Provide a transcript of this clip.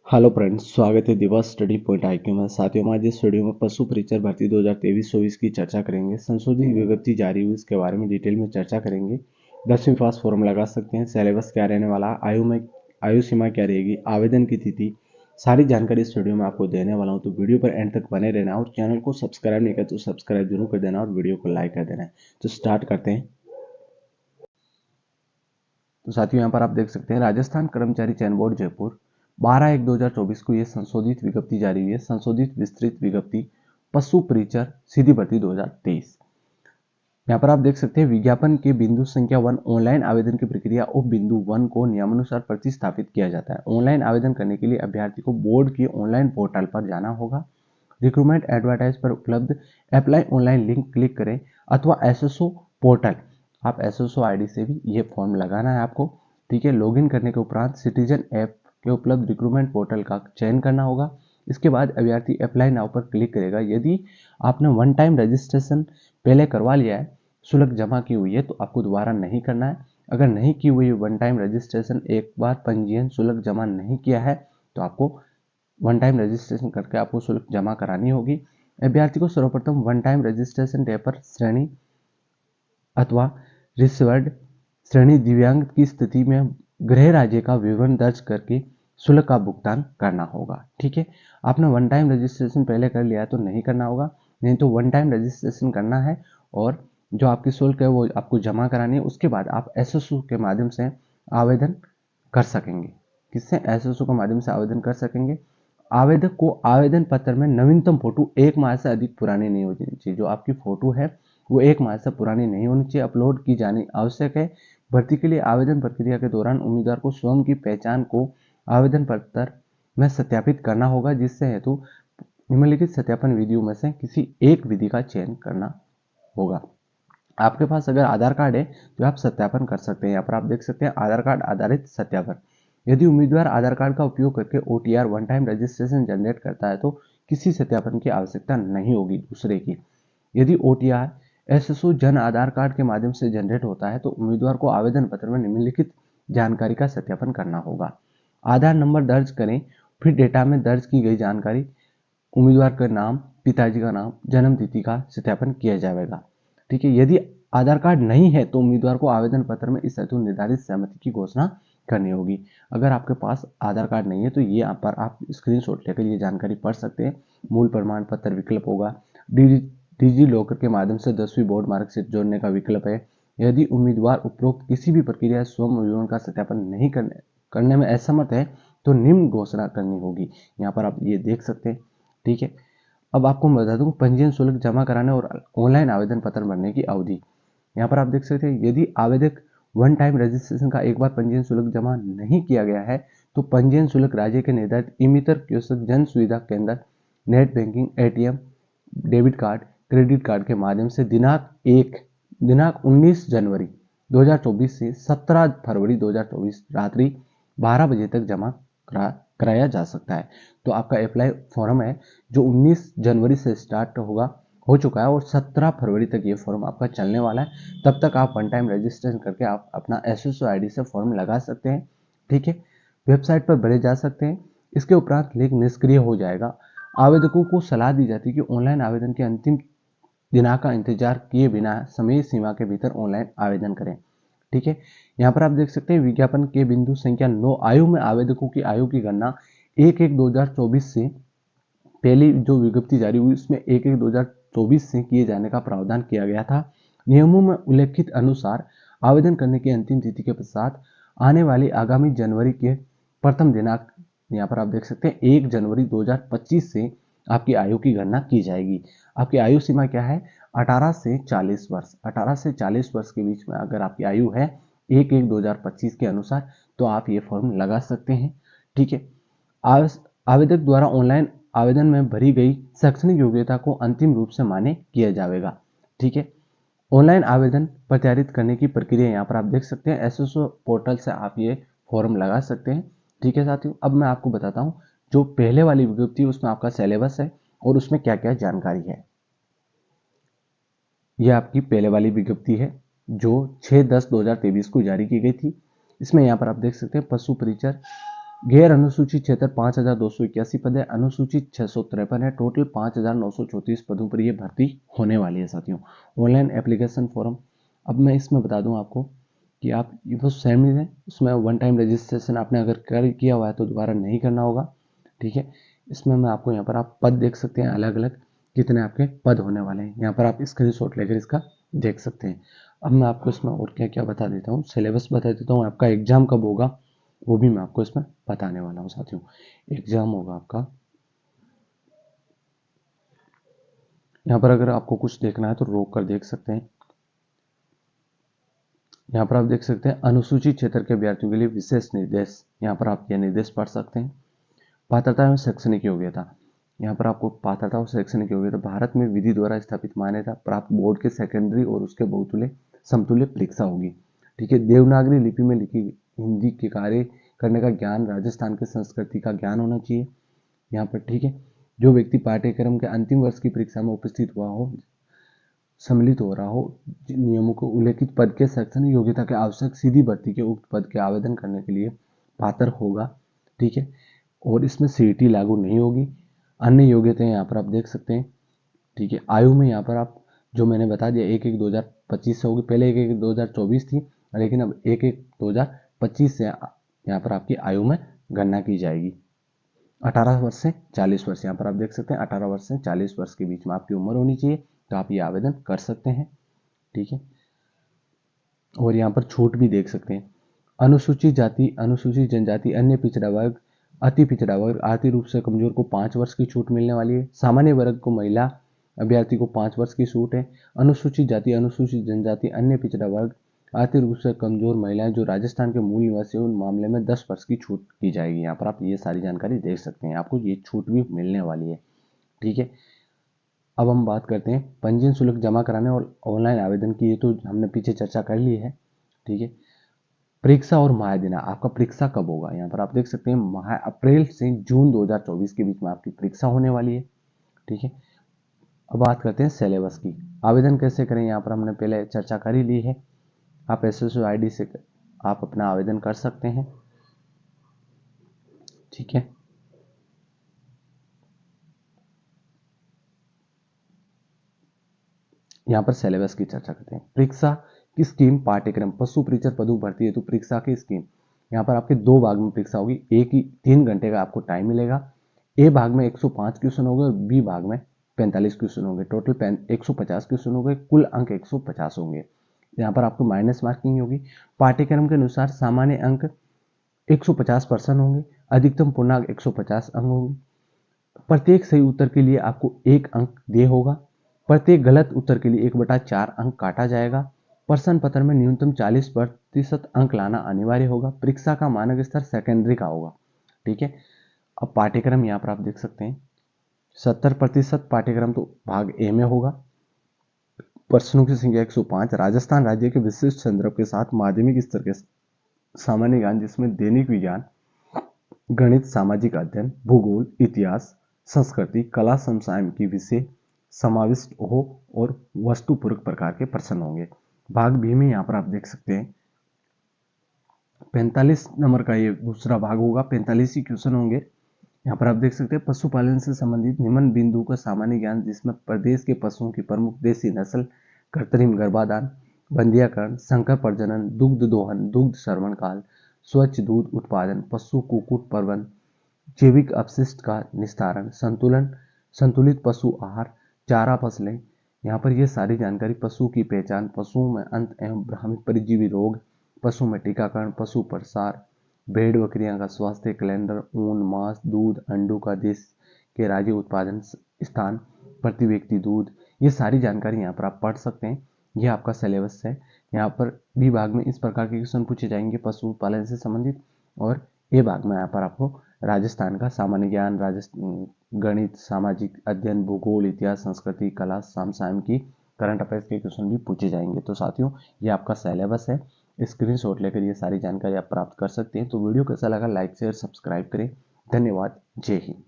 Hello friends, स्वागत है दिवस स्टडी पॉइंट आईक्यू में। साथियों, हम आज इस वीडियो में पशु परिचर भर्ती 2023-24 की चर्चा करेंगे। संशोधित विज्ञप्ति जारी हुई, इसके बारे में डिटेल में चर्चा करेंगे। 10वीं पास फॉर्म लगा सकते हैं, सिलेबस क्या रहने वाला, आयु सीमा क्या रहेगी, आवेदन की तिथि, सारी जानकारी इस वीडियो में आपको देने वाला हूँ। तो वीडियो पर एंड तक बने रहना और चैनल को सब्सक्राइब नहीं किया तो सब्सक्राइब जरूर कर देना और वीडियो को लाइक कर देना है। तो स्टार्ट करते हैं। तो साथियों, यहाँ पर आप देख सकते हैं राजस्थान कर्मचारी चयन बोर्ड जयपुर 12/1/2024 को यह संशोधित विज्ञप्ति जारी हुई है। संशोधित विस्तृत विज्ञप्ति पशु परिचर सीधी भर्ती 2023। यहाँ पर आप देख सकते हैं विज्ञापन के बिंदु संख्या 1 ऑनलाइन आवेदन की प्रक्रिया उप बिंदु 1 को नियमानुसार प्रतिस्थापित किया जाता है। ऑनलाइन आवेदन करने के लिए अभ्यर्थी को बोर्ड के ऑनलाइन पोर्टल पर जाना होगा। रिक्रूटमेंट एडवर्टाइज पर उपलब्ध अप्लाई ऑनलाइन लिंक क्लिक करें अथवा एसएसओ पोर्टल, आप एसएसओ आईडी से भी ये फॉर्म लगाना है आपको। ठीक है, लॉगिन करने के उपरांत सिटीजन ऐप के उपलब्ध रिक्रूटमेंट पोर्टल का चयन करना होगा। इसके बाद अभ्यर्थी अप्लाई नाउ पर क्लिक करेगा। यदि आपने वन टाइम रजिस्ट्रेशन पहले करवा लिया है, शुल्क जमा की हुई है, तो आपको दोबारा नहीं करना है। अगर नहीं की हुई वन टाइम रजिस्ट्रेशन, एक बार पंजीयन शुल्क जमा नहीं किया है, तो आपको वन टाइम रजिस्ट्रेशन करके आपको शुल्क जमा करानी होगी। अभ्यर्थी को सर्वप्रथम वन टाइम रजिस्ट्रेशन डे पर श्रेणी अथवा रिसर्व्ड श्रेणी दिव्यांग की स्थिति में गृह राज्य का विवरण दर्ज करके शुल्क का भुगतान करना होगा। ठीक है, आपने वन टाइम रजिस्ट्रेशन पहले कर लिया है तो नहीं करना होगा, नहीं तो वन टाइम रजिस्ट्रेशन करना है और जो आपकी शुल्क है वो आपको जमा करानी है। उसके बाद आप एसएसओ के माध्यम से आवेदन कर सकेंगे। किससे? एसएसओ के माध्यम से आवेदन कर सकेंगे। आवेदक को आवेदन पत्र में नवीनतम फोटो 1 माह से अधिक पुरानी नहीं होनी चाहिए। जो आपकी फोटो है वो 1 माह से पुरानी नहीं होनी चाहिए, अपलोड की जानी आवश्यक है। भर्ती के लिए आवेदन प्रक्रिया के दौरान उम्मीदवार को स्वयं की पहचान को आवेदन पत्र में सत्यापित करना होगा, जिससे हेतु निम्नलिखित सत्यापन विधियों में से किसी एक विधि का चयन करना होगा। आपके पास अगर आधार कार्ड है तो आप सत्यापन कर सकते हैं। यहाँ पर आप देख सकते हैं आधार कार्ड आधारित सत्यापन। यदि उम्मीदवार आधार कार्ड का उपयोग करके OTR one time registration generate करता है तो किसी सत्यापन की आवश्यकता नहीं होगी दूसरे की। यदि OTR SSO Jan Aadhaar card के माध्यम से जनरेट होता है तो उम्मीदवार को आवेदन पत्र में निम्नलिखित जानकारी का सत्यापन करना होगा। आधार नंबर दर्ज करें, फिर डेटा में दर्ज की गई जानकारी, उम्मीदवार का नाम, पिताजी का नाम, जन्म तिथि का सत्यापन किया जाएगा। ठीक है, यदि आधार कार्ड नहीं है तो उम्मीदवार को आवेदन पत्र में इस हेतु निर्धारित सहमति की घोषणा करनी होगी। अगर आपके पास आधार कार्ड नहीं है तो ये यहाँ पर आप स्क्रीनशॉट लेकर ये जानकारी पढ़ सकते हैं। मूल प्रमाण पत्र विकल्प होगा। डिजी लॉकर के माध्यम से 10वीं बोर्ड मार्कशीट जोड़ने का विकल्प है। यदि उम्मीदवार उपरोक्त किसी भी प्रक्रिया स्वयं विवरण का सत्यापन नहीं करने में असमर्थ है तो निम्न घोषणा करनी होगी। यहाँ पर आप ये देख सकते हैं। ठीक है, अब आपको मैं बता दूं पंजीयन शुल्क जमा कराने और ऑनलाइन आवेदन पत्र भरने की अवधि। यहाँ पर आप देख सकते हैं यदि आवेदक वन टाइम रजिस्ट्रेशन का एक बार पंजीयन शुल्क जमा नहीं किया गया है तो पंजीयन शुल्क राज्य के निर्धारित इमितर कियोस्क जन सुविधा केंद्र, net banking, ATM, debit card, credit card के माध्यम से दिनांक 19 जनवरी 2024 से 17 फरवरी 2024 रात्रि 12 बजे तक जमा कराया जा सकता है। तो आपका अप्लाई फॉर्म है जो 19 जनवरी से स्टार्ट हो चुका है और 17 फरवरी तक ये फॉर्म आपका चलने वाला है। तब तक आप वन टाइम रजिस्ट्रेशन करके आप अपना एसएसओ आईडी से फॉर्म लगा सकते हैं। ठीक है, वेबसाइट पर भरे जा सकते हैं। इसके उपरांत लिंक निष्क्रिय हो जाएगा। आवेदकों को सलाह दी जाती है कि ऑनलाइन आवेदन के अंतिम दिनांक का इंतजार किए बिना समय सीमा के भीतर ऑनलाइन आवेदन करें। ठीक है, यहाँ पर आप देख सकते हैं विज्ञापन के बिंदु संख्या 9 आयु में आवेदकों की आयु की गणना 1/1/2024 से पहली जो विज्ञप्ति जारी हुई उसमें 1/1/2024 से किए जाने का प्रावधान किया गया था। नियमों में उल्लेखित अनुसार आवेदन करने की अंतिम तिथि के पश्चात आने वाली आगामी जनवरी के प्रथम दिनांक, यहाँ पर आप देख सकते हैं 1 जनवरी 2025 से आपकी आयु की गणना की जाएगी। आपकी आयु सीमा क्या है? 18 से 40 वर्ष। 18 से 40 वर्ष के बीच में अगर आपकी आयु है 1/1/2025 के अनुसार तो आप ये फॉर्म लगा सकते हैं। ठीक है, आवेदक द्वारा ऑनलाइन आवेदन में भरी गई शैक्षणिक योग्यता को अंतिम रूप से मान्य किया जाएगा। ठीक है, ऑनलाइन आवेदन प्रत्यारित करने की प्रक्रिया यहाँ पर आप देख सकते हैं। एसएसओ पोर्टल से आप ये फॉर्म लगा सकते हैं। ठीक है साथियों, अब मैं आपको बताता हूँ जो पहले वाली विज्ञप्ति उसमें आपका सिलेबस है और उसमें क्या क्या जानकारी है। यह आपकी पहले वाली विज्ञप्ति है जो 6/10/2023 को जारी की गई थी। इसमें यहाँ पर आप देख सकते हैं पशु परिचर गैर अनुसूचित क्षेत्र 5281 पद है, अनुसूचित 653 है, टोटल 5934 पदों पर ये भर्ती होने वाली है साथियों। ऑनलाइन एप्लीकेशन फॉर्म, अब मैं इसमें बता दूं आपको कि आप ये तो सेम है, उसमें वन टाइम रजिस्ट्रेशन आपने अगर किया हुआ है तो दोबारा नहीं करना होगा, ठीक है। इसमें मैं आपको यहाँ पर आप पद देख सकते हैं, अलग अलग कितने आपके पद होने वाले हैं, यहाँ पर आप स्क्रीनशॉट लेकर इसका देख सकते हैं। अब मैं आपको इसमें और क्या क्या बता देता हूँ, सिलेबस बता देता हूँ, आपका एग्जाम कब होगा वो भी मैं आपको इसमें बताने वाला हूँ साथियों। एग्जाम होगा आपका, यहाँ पर अगर आपको कुछ देखना है तो रोक कर देख सकते हैं। यहाँ पर आप देख सकते हैं अनुसूचित क्षेत्र के अभ्यर्थियों के लिए विशेष निर्देश, यहाँ पर आप यह निर्देश पढ़ सकते हैं। पात्रता एवं शैक्षणिक योग्यता, यहाँ पर आपको पात्रता और शैक्षणिक योग्यता, भारत में विधि द्वारा स्थापित मान्यता प्राप्त बोर्ड के सेकेंडरी और उसके बहुतुल्य समतुल्य परीक्षा होगी, ठीक है। देवनागरी लिपि में लिखी हिंदी के कार्य करने का ज्ञान, राजस्थान की संस्कृति का ज्ञान होना चाहिए यहाँ पर, ठीक है। जो व्यक्ति पाठ्यक्रम के अंतिम वर्ष की परीक्षा में उपस्थित हुआ हो, सम्मिलित हो रहा हो, नियमों को उल्लेखित पद के शैक्षणिक योग्यता के आवश्यक सीधी भर्ती के उक्त पद के आवेदन करने के लिए पात्र होगा, ठीक है। और इसमें सीईटी लागू नहीं होगी। अन्य योग्यताएं यहाँ पर आप देख सकते हैं, ठीक है। आयु में यहाँ पर आप जो मैंने बता दिया 1/1/2025 से होगी, पहले 1/1/2024 थी, लेकिन अब 1/1/2025 से यहाँ पर आपकी आयु में गणना की जाएगी। 18 वर्ष से 40 वर्ष, यहाँ पर आप देख सकते हैं 18 वर्ष से 40 वर्ष के बीच में आपकी उम्र होनी चाहिए, तो आप ये आवेदन कर सकते हैं, ठीक है। और यहाँ पर छूट भी देख सकते हैं, अनुसूचित जाति, अनुसूचित जनजाति, अन्य पिछड़ा वर्ग, अति पिछड़ा वर्ग, आर्थिक रूप से कमजोर को 5 वर्ष की छूट मिलने वाली है। सामान्य वर्ग को, महिला अभ्यर्थी को 5 वर्ष की छूट है। अनुसूचित जाति, अनुसूचित जनजाति, अन्य पिछड़ा वर्ग, आर्थिक रूप से कमजोर महिलाएं जो राजस्थान के मूल निवासी उन मामले में 10 वर्ष की छूट की जाएगी। यहाँ पर आप ये सारी जानकारी देख सकते हैं, आपको ये छूट भी मिलने वाली है, ठीक है। अब हम बात करते हैं पंजीयन शुल्क जमा कराने और ऑनलाइन आवेदन की, ये तो हमने पीछे चर्चा कर ली है, ठीक है। परीक्षा और माह दिना, आपका परीक्षा कब होगा, यहाँ पर आप देख सकते हैं माह अप्रैल से जून 2024 के बीच में आपकी परीक्षा होने वाली है, ठीक है। अब बात करते हैं सिलेबस की, आवेदन कैसे करें, यहाँ पर हमने पहले चर्चा कर ही ली है। आप SSO ID से आप अपना आवेदन कर सकते हैं, ठीक है। यहाँ पर सिलेबस की चर्चा करते हैं। परीक्षा की स्कीम, पाठ्यक्रम, पशु परिचर पदों भर्ती हेतु परीक्षा की स्कीम, यहाँ पर आपके 2 भाग में परीक्षा होगी, एक ही 3 घंटे का आपको टाइम मिलेगा। ए भाग में 105 क्वेश्चन होंगे और बी भाग में 45 क्वेश्चन होंगे, टोटल 150 क्वेश्चन होंगे, कुल अंक 150 होंगे। यहाँ पर आपको माइनस मार्किंग होगी। पाठ्यक्रम के अनुसार सामान्य अंक 150% होंगे, अधिकतम पूर्णांक 150 अंक होंगे। प्रत्येक सही उत्तर के लिए आपको 1 अंक दिए होगा, प्रत्येक गलत उत्तर के लिए 1/4 अंक काटा जाएगा। प्रश्न पत्र में न्यूनतम 40% अंक लाना अनिवार्य होगा। परीक्षा का मानक स्तर सेकेंडरी का होगा, ठीक है। अब पाठ्यक्रम यहाँ पर आप देख सकते हैं 70% पाठ्यक्रम तो भाग ए में होगा। प्रश्नों की संख्या 105, राजस्थान राज्य के विशिष्ट संदर्भ के साथ माध्यमिक स्तर के सामान्य ज्ञान, जिसमें दैनिक विज्ञान, गणित, सामाजिक अध्ययन, भूगोल, इतिहास, संस्कृति, कला, समसामयिक की विषय समाविष्ट हो और वस्तुपूर्वक प्रकार के प्रश्न होंगे। भाग बी में यहाँ पर आप देख सकते हैं 45 नंबर का ये दूसरा भाग होगा, 45 ही क्वेश्चन होंगे। यहाँ पर आप देख सकते हैं पशुपालन से संबंधित निम्न बिंदु का सामान्य ज्ञान, जिसमें प्रदेश के पशुओं की प्रमुख देसी नस्ल, कृत्रिम गर्भाधान, बंधियाकरण, संकर प्रजनन, दुग्ध दोहन, दुग्ध श्रवण काल, स्वच्छ दूध उत्पादन, पशु कुक्कुट प्रबंधन, जैविक अपशिष्ट का निस्तारण, संतुलित पशु आहार, चारा फसलें, यहाँ पर ये सारी जानकारी, पशु की पहचान, पशुओं में अंत एवं भ्रामित परजीवी रोग, पशु में टीकाकरण, पशु प्रसार, भेड़ बकरियां का स्वास्थ्य, कैलेंडर, ऊन, मांस, दूध, अंडों का देश के राज्य उत्पादन स्थान, प्रति व्यक्ति दूध, ये सारी जानकारी यहाँ पर आप पढ़ सकते हैं। ये आपका सिलेबस है। यहाँ पर बी भाग में इस प्रकार के क्वेश्चन पूछे जाएंगे पशुपालन से संबंधित, और ए भाग में यहाँ पर आपको राजस्थान का सामान्य ज्ञान, गणित, सामाजिक अध्ययन, भूगोल, इतिहास, संस्कृति, कला, समसामयिकी, करंट अफेयर्स के क्वेश्चन भी पूछे जाएंगे। तो साथियों ये आपका सिलेबस है, स्क्रीनशॉट लेकर ये सारी जानकारी आप प्राप्त कर सकते हैं। तो वीडियो कैसा लगा, लाइक शेयर सब्सक्राइब करें। धन्यवाद। जय हिंद।